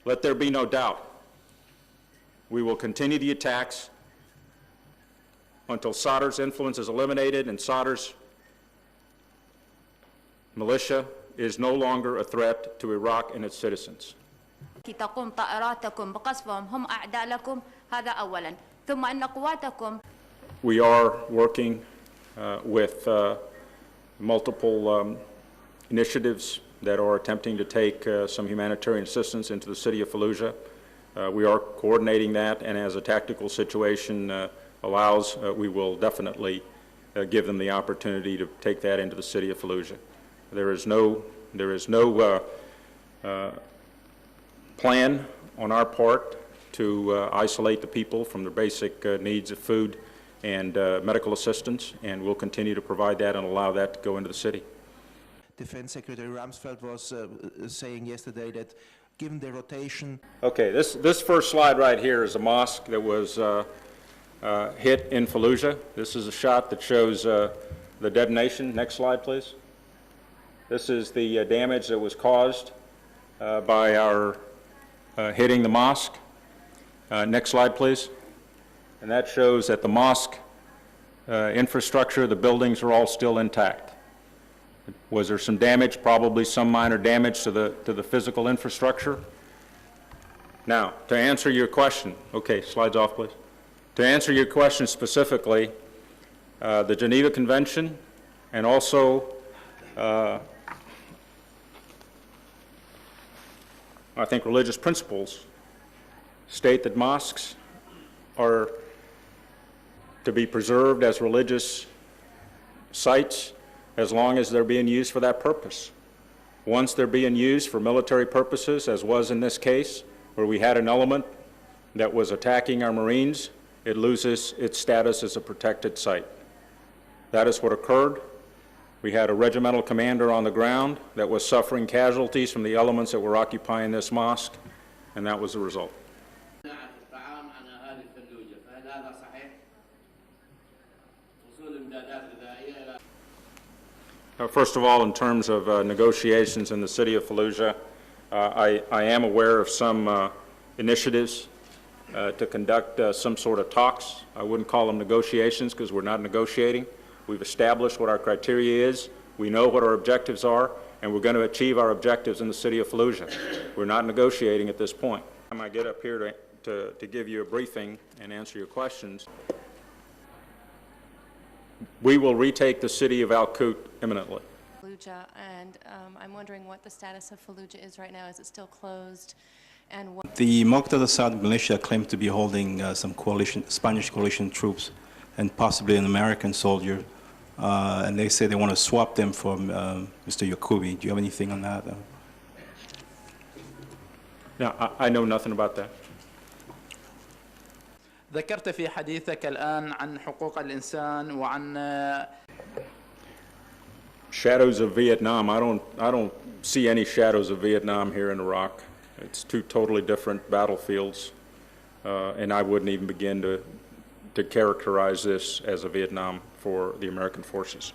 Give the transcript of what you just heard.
Let there be no doubt. We will continue the attacks until Sadr's influence is eliminated and Sadr's militia is no longer a threat to Iraq and its citizens. تقوم طائراتكم بقصفهم هم أعداء لكم هذا أولا ثم أن قواتكم. We are working with multiple initiatives that are attempting to take some humanitarian assistance into the city of Fallujah. We are coordinating that, and as a tactical situation allows, we will definitely give them the opportunity to take that into the city of Fallujah. There is no plan on our part to isolate the people from their basic needs of food and medical assistance, and we'll continue to provide that and allow that to go into the city. Defense Secretary Rumsfeld was saying yesterday that given the rotation... Okay, this first slide right here is a mosque that was hit in Fallujah. This is a shot that shows the detonation. Next slide, please. This is the damage that was caused by our hitting the mosque. Next slide, please. And that shows that the mosque infrastructure, the buildings are all still intact. Was there some damage? Probably some minor damage to the physical infrastructure. Now, to answer your question, okay, slides off, please. To answer your question specifically, the Geneva Convention and also I think religious principles state that mosques are to be preserved as religious sites as long as they're being used for that purpose. Once they're being used for military purposes, as was in this case, where we had an element that was attacking our Marines, it loses its status as a protected site. That is what occurred. We had a regimental commander on the ground that was suffering casualties from the elements that were occupying this mosque, and that was the result. First of all, in terms of negotiations in the city of Fallujah, I am aware of some initiatives to conduct some sort of talks. I wouldn't call them negotiations because we're not negotiating. We've established what our criteria is. We know what our objectives are, and we're going to achieve our objectives in the city of Fallujah. We're not negotiating at this point. I get up here to give you a briefing and answer your questions. We will retake the city of Al-Qut imminently. Fallujah, and I'm wondering what the status of Fallujah is right now. Is it still closed? And what the Muqtada militia claim to be holding some Spanish coalition troops and possibly an American soldier, and they say they want to swap them for Mr. Yakubi. Do you have anything on that? No, I know nothing about that. ذكرت في حديثك الآن عن حقوق الإنسان وعن Shadows of Vietnam. I don't see any shadows of Vietnam here in Iraq. It's two totally different battlefields, and I wouldn't even begin to characterize this as a Vietnam for the American forces.